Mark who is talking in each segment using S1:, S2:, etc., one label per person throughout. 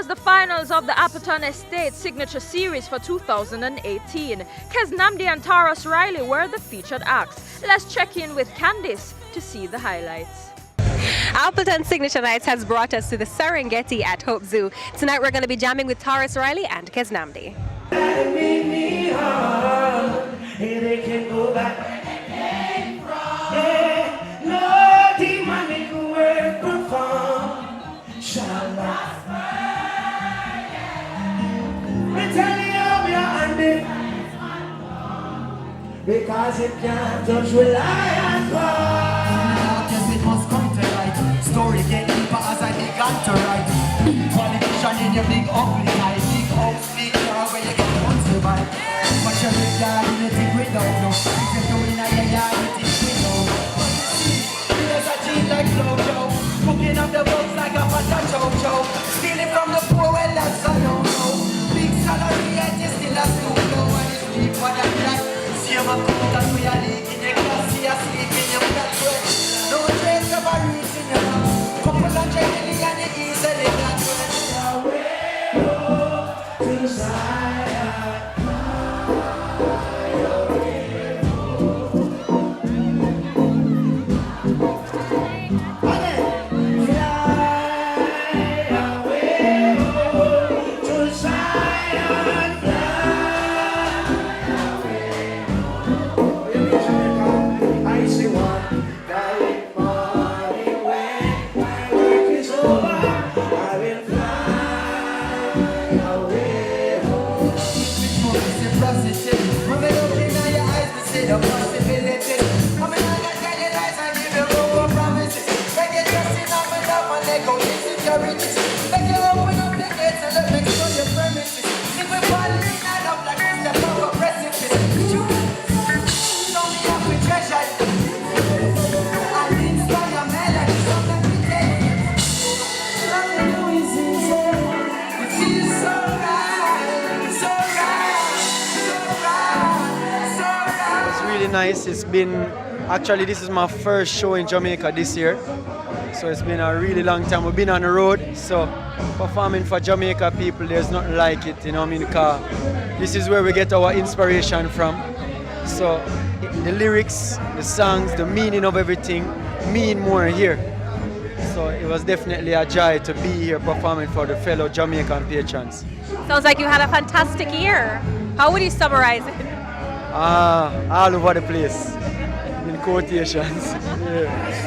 S1: was the finals of the Appleton Estate Signature Series for 2018. Keznamdi and Tarrus Riley were the featured acts. Let's check in with Candice to see the highlights.
S2: Appleton Signature Nights has brought us to the Serengeti at Hope Zoo. Tonight we're going to be jamming with Tarrus Riley and Keznamdi.
S3: Because it can't just rely on God. Yes, it must come to light. Story get deeper as I began to write. Politician in your big ugly eye. Big house, big car where you get one survive. But your big yard, you think we don't know. If you're doing at your yard, you think we know. There's a cheat like Flojo. Cooking up the books like a patacho. Stealing from the poor, well that's a no-no. Big salary and you still a studio. And it's cheap for that black. I'm a that we are leaking your glass, see us sleeping your black bread. No trace of a root in your mouth. Couple of jelly and you easily got to the side.
S4: Nice. It's been, actually this is my first show in Jamaica this year, so it's been a really long time. We've been on the road, so performing for Jamaica people, there's nothing like it, you know what I mean, because this is where we get our inspiration from. So the lyrics, the songs, the meaning of everything mean more here. So it was definitely a joy to be here performing for the fellow Jamaican patrons.
S2: Sounds like you had a fantastic year. How would you summarize it?
S4: All over the place, in quotations. Yeah.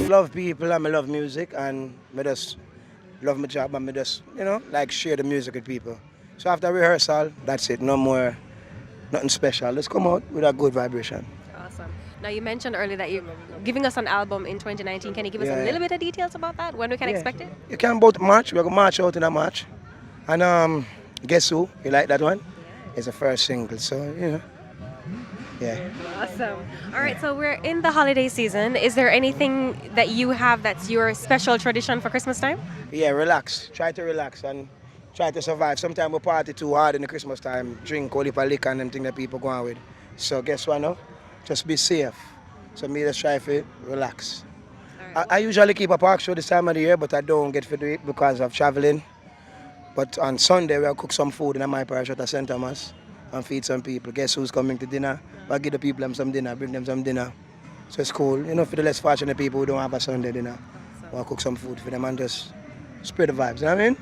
S3: Love people and I love music and I just love my job and I just, you know, like share the music with people. So after rehearsal, that's it, no more, nothing special. Let's come out with a good vibration.
S2: Awesome. Now you mentioned earlier that you're giving us an album in 2019. Can you give us a little bit of details about that? When we can expect it?
S3: You can about March, we're going to march out in a March. And Guess Who, you like that one? Yeah. It's the first single, so you know. Yeah.
S2: Awesome. All right, so we're in the holiday season. Is there anything that you have that's your special tradition for Christmas time?
S3: Yeah, relax. Try to relax and try to survive. Sometimes we party too hard in the Christmas time, drink all the liquor and them things that people go on with. So guess what now? Just be safe. So me just try to relax. Right. I usually keep a park show this time of the year, but I don't get to do it because of traveling. But on Sunday, we'll cook some food in my parish at St. Thomas and feed some people. Guess who's coming to dinner? I'll give the people some dinner, bring them some dinner. So it's cool. You know, for the less fortunate people who don't have a Sunday dinner, I'll cook some food for them and just spread the vibes, you know what I mean?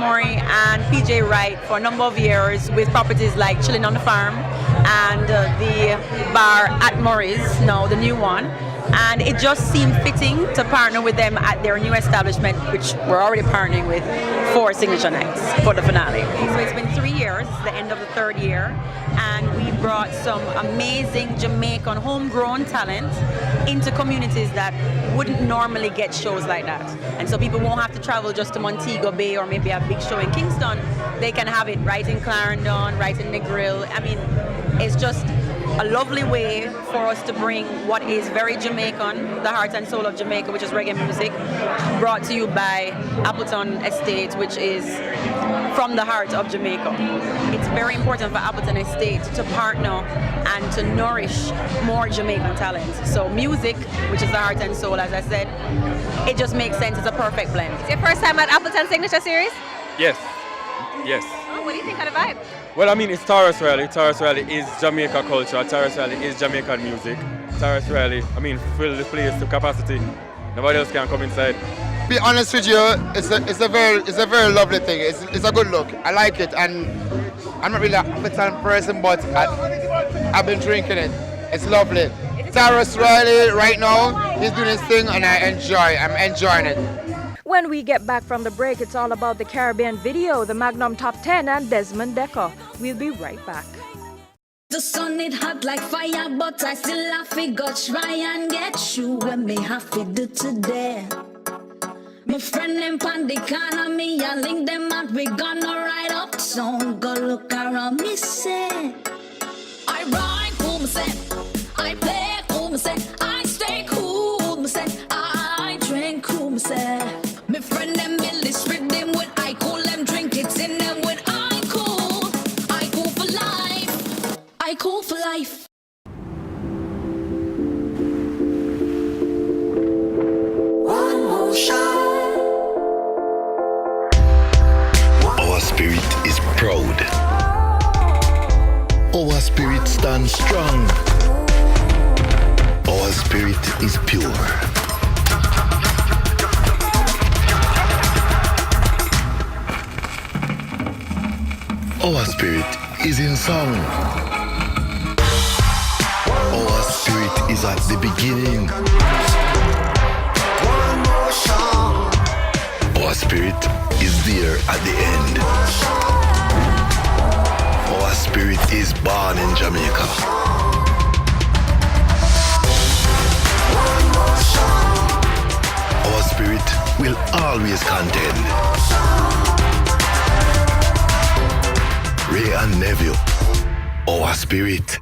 S5: Murray and PJ Wright for a number of years with properties like Chilling on the Farm and the bar at Murray's, now the new one. And it just seemed fitting to partner with them at their new establishment, which we're already partnering with for Signature Nights for the finale. So it's been 3 years, it's the end of the 3rd year, and we brought some amazing Jamaican homegrown talent into communities that wouldn't normally get shows like that. And so people won't have to travel just to Montego Bay or maybe a big show in Kingston. They can have it right in Clarendon, right in Negril. I mean, it's just a lovely way for us to bring what is very Jamaican, the heart and soul of Jamaica, which is reggae music, brought to you by Appleton Estate, which is from the heart of Jamaica. It's very important for Appleton Estate to partner and to nourish more Jamaican talent. So music, which is the heart and soul, as I said, it just makes sense. It's a perfect blend.
S2: It's your first time at Appleton Signature Series?
S6: Yes. Yes.
S2: Oh, what do you think of the vibe?
S6: Well, I mean, it's Tarrus Riley. Tarrus Riley is Jamaica culture. Tarrus Riley is Jamaican music. Tarrus Riley, I mean, fill the place to capacity. Nobody else can come inside.
S7: Be honest with you, it's a very lovely thing. It's a good look. I like it, and I'm not really an Appleton person, but I've been drinking it. It's lovely. Tarrus Riley right now, he's doing his thing, and I'm enjoying it.
S1: When we get back from the break, it's all about the Caribbean video, the Magnum Top 10 and Desmond Dekker. We'll be right back.
S8: The sun it hot like fire, but I still have to go try and get you when me have to do today. My friend them pan the corner, me I link them out, we gonna ride up soon. Go look around me say, I ride cool, me say, I play cool, me say, I stay cool, me say, I drink cool, me say. My friend them Billy split them with I cool, them drink it in them with I cool for life, I cool for life.
S3: One more shot.
S9: Our spirit is proud. Our spirit stands strong. Our spirit is pure. Our spirit is in song. Our spirit is at the beginning. Our spirit is there at the end. Our spirit is born in Jamaica. Our spirit will always contend. Ray and Neville, our spirit.